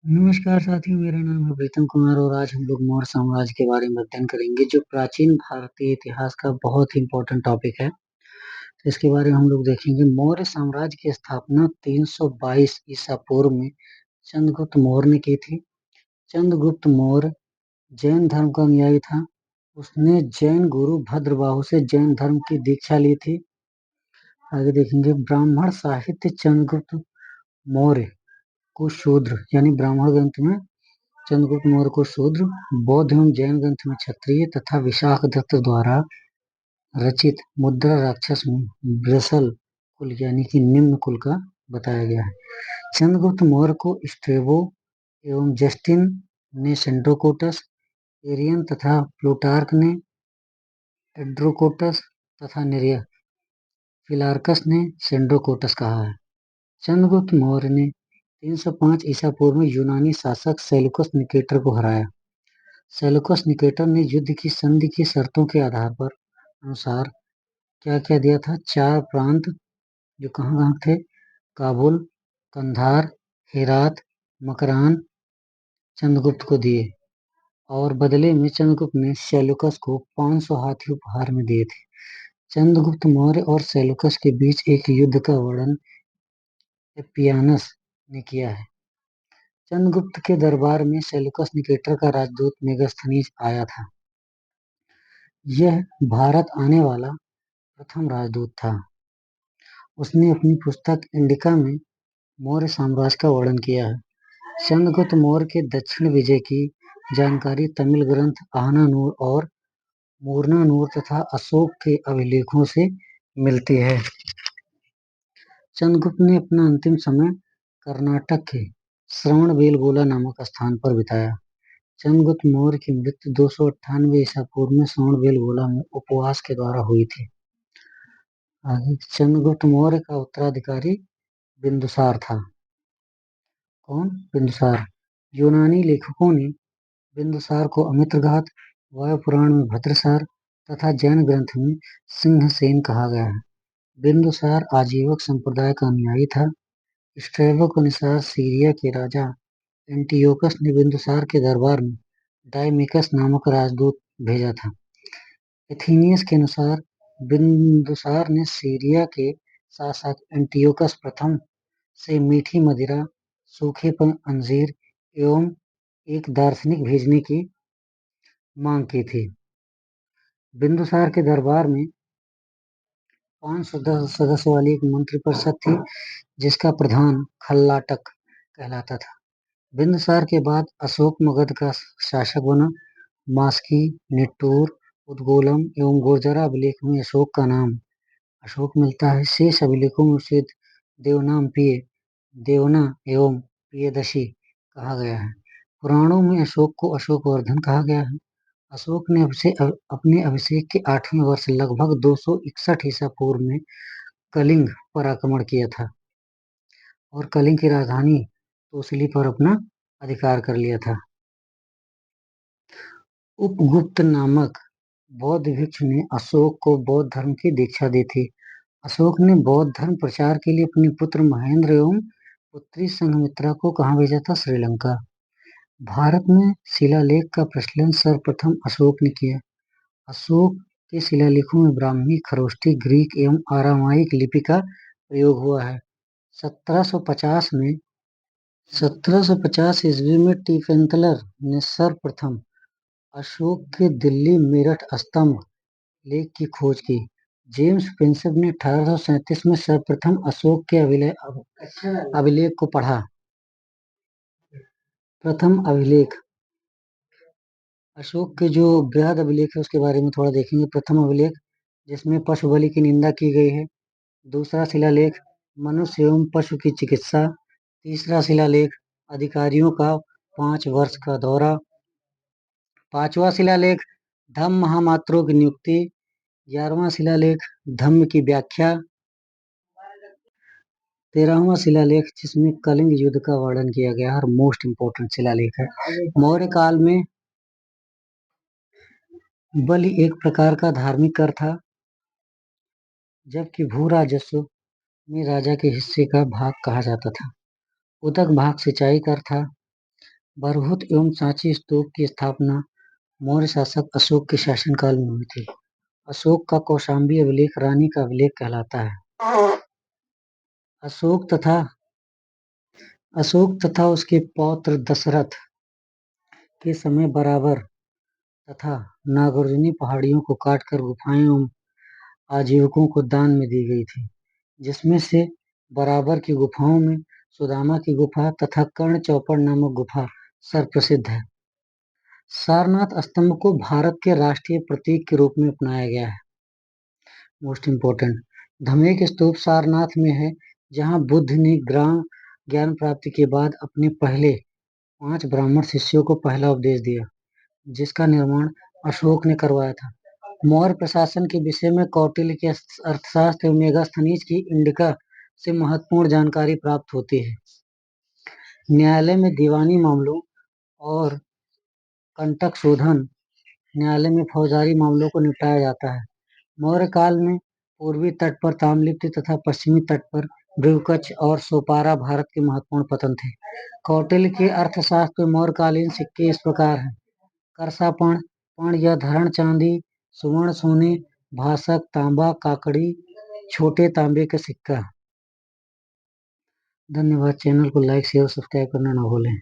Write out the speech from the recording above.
नमस्कार साथियों, मेरा नाम है प्रीतम कुमार और आज हम लोग मौर्य साम्राज्य के बारे में अध्ययन करेंगे जो प्राचीन भारतीय इतिहास का बहुत ही इम्पोर्टेंट टॉपिक है। तो इसके बारे में हम लोग देखेंगे। मौर्य साम्राज्य की स्थापना 322 ईसा पूर्व में चंद्रगुप्त मौर्य ने की थी। चंद्रगुप्त मौर्य जैन धर्म का अनुयायी था। उसने जैन गुरु भद्रबाहु से जैन धर्म की दीक्षा ली थी। आगे देखेंगे ब्राह्मण साहित्य चंद्रगुप्त मौर्य को शूद्र यानी ब्राह्मण ग्रंथ में चंद्रगुप्त मौर्य को शूद्र, बौद्ध एवं जैन ग्रंथ में क्षत्रिय तथा विशाखदत्त द्वारा रचित मुद्रा राक्षस में ब्रसल कुल यानी कि निम्न कुल का बताया गया है। चंद्रगुप्त मौर्य को स्ट्रेबो एवं जस्टिन ने सेंड्रोकोटस, एरियन तथा प्लूटार्क ने एड्रोकोटस तथा निर्य फिलार्कस ने सेंड्रोकोटस कहा है। चंद्रगुप्त मौर्य ने 305 ईसा पूर्व में यूनानी शासक सेल्यूकस निकेटर को हराया। सेल्यूकस निकेटर ने युद्ध की संधि की शर्तों के आधार पर अनुसार क्या क्या दिया था? 4 प्रांत जो कहाँ कहाँ थे? काबुल, कंधार, हेरात, मकरान चंद्रगुप्त को दिए और बदले में चंद्रगुप्त ने सेल्यूकस को 500 हाथी उपहार में दिए थे। चंद्रगुप्त मौर्य और सेल्यूकस के बीच एक युद्ध का वर्णन एपियानस ने किया है। चंद्रगुप्त के दरबार में सेल्यूकस निकेटर का राजदूत मेगास्थनीज आया था। यह भारत आने वाला प्रथम राजदूत था। उसने अपनी पुस्तक इंडिका में मौर्य साम्राज्य का वर्णन किया है। चंद्रगुप्त मौर्य के दक्षिण विजय की जानकारी तमिल ग्रंथ आहनानूर और मूर्नानूर तथा अशोक के अभिलेखों से मिलती है। चंद्रगुप्त ने अपना अंतिम समय कर्नाटक के श्रवणबेलगोला नामक स्थान पर बिताया। चंद्रगुप्त मौर्य की मृत्यु 298 ईसा पूर्व में श्रवणबेलगोला में उपवास के द्वारा हुई थी। आगे चंद्रगुप्त मौर्य का उत्तराधिकारी बिंदुसार था। कौन? बिंदुसार। यूनानी लेखकों ने बिंदुसार को अमित्रघात, वायु पुराण में भद्रसार तथा जैन ग्रंथ में सिंहसेन कहा गया है। बिंदुसार आजीवक संप्रदाय का अनुयायी था। स्ट्रैबो के अनुसार सीरिया के राजा एंटियोकस ने बिंदुसार के दरबार में डायमिकस नामक राजदूत भेजा था। एथीनियस के अनुसार बिंदुसार ने सीरिया के शासक एंटियोकस प्रथम से मीठी मदिरा, सूखे अंजीर एवं एक दार्शनिक भेजने की मांग की थी। बिंदुसार के दरबार में 510 सदस्य वाली एक मंत्रिपरिषद थी जिसका प्रधान खल्लाटक कहलाता था। बिंदुसार के बाद अशोक मगध का शासक बना। मास्की, निट्टूर, उदगोलम एवं गुर्जरा अभिलेख में अशोक का नाम अशोक मिलता है। शेष अभिलेखों में उसे देवना एवं प्रियदर्शी कहा गया है। पुराणों में अशोक को अशोकवर्धन कहा गया है। अशोक ने अपने अभिषेक के 8वें वर्ष लगभग 261 ईसा पूर्व में कलिंग पर आक्रमण किया था और कलिंग की राजधानी तोसिली पर अपना अधिकार कर लिया था। उपगुप्त नामक बौद्ध भिक्षु ने अशोक को बौद्ध धर्म की दीक्षा दी थी। अशोक ने बौद्ध धर्म प्रचार के लिए अपने पुत्र महेंद्र एवं पुत्री संघमित्रा को कहाँ भेजा था? श्रीलंका। भारत में शिलालेख का प्रचलन सर्वप्रथम अशोक ने किया। अशोक के शिलालेखों में ब्राह्मी, खरोष्ठी, ग्रीक एवं आरामाइक लिपि का प्रयोग हुआ है। 1750 ईस्वी में टिफेंतलर ने सर्वप्रथम अशोक के दिल्ली मेरठ स्तंभ लेख की खोज की। जेम्स प्रिंसेप ने 1837 में सर्वप्रथम अशोक के अभिलेख को पढ़ा। प्रथम अभिलेख अशोक के जो बृहद अभिलेख है उसके बारे में थोड़ा देखेंगे। प्रथम अभिलेख जिसमें पशु बलि की निंदा की गई है। दूसरा शिलालेख मनुष्य एवं पशु की चिकित्सा। तीसरा शिलालेख अधिकारियों का 5 वर्ष का दौरा। पांचवा शिलालेख धम्म महामात्रों की नियुक्ति। 11वां शिलालेख धम्म की व्याख्या। 13वां शिलालेख जिसमें कलिंग युद्ध का वर्णन किया गया और मोस्ट इंपोर्टेंट शिलालेख है। मौर्य काल में बलि एक प्रकार का धार्मिक कर था, जबकि भू राजस्व में राजा के हिस्से का भाग कहा जाता था। उदक भाग सिंचाई कर था। बरहुत एवं सांची स्तूप की स्थापना मौर्य शासक अशोक के शासनकाल में हुई थी। अशोक का कौशाम्बी अभिलेख रानी का अभिलेख कहलाता है। अशोक तथा उसके पौत्र दशरथ के समय बराबर तथा नागार्जुनी पहाड़ियों को काटकर गुफाएं एवं आजीविकों को दान में दी गई थी, जिसमें से बराबर की गुफाओं में सुदामा की गुफा तथा कर्ण चौपड़ नामक गुफा सर्वप्रसिद्ध है। सारनाथ स्तंभ को भारत के राष्ट्रीय प्रतीक के रूप में अपनाया गया है। मोस्ट इम्पोर्टेंट, धमेक स्तूप सारनाथ में है, जहां बुद्ध ने ज्ञान प्राप्ति के बाद अपने पहले 5 ब्राह्मण शिष्यों को पहला उपदेश दिया, जिसका निर्माण अशोक ने करवाया था। मौर्य प्रशासन के विषय में कौटिल्य के अर्थशास्त्र एवं मेगास्थनीज की इंडिका से महत्वपूर्ण जानकारी प्राप्त होती है। न्यायालय में दीवानी मामलों और कंटक शोधन न्यायालय में फौजदारी मामलों को निपटाया जाता है। मौर्य काल में पूर्वी तट पर ताम्रलिप्ति तथा पश्चिमी तट पर भृगुकुच और सोपारा भारत के महत्वपूर्ण पतन थे। कौटिल्य के अर्थशास्त्र में मौर्यकालीन सिक्के इस प्रकार हैं: करसापण, पण या धरण चांदी, सुवर्ण सोने, भासक, तांबा, काकड़ी, छोटे तांबे का सिक्का। धन्यवाद। चैनल को लाइक शेयर सब्सक्राइब करना ना भूलें।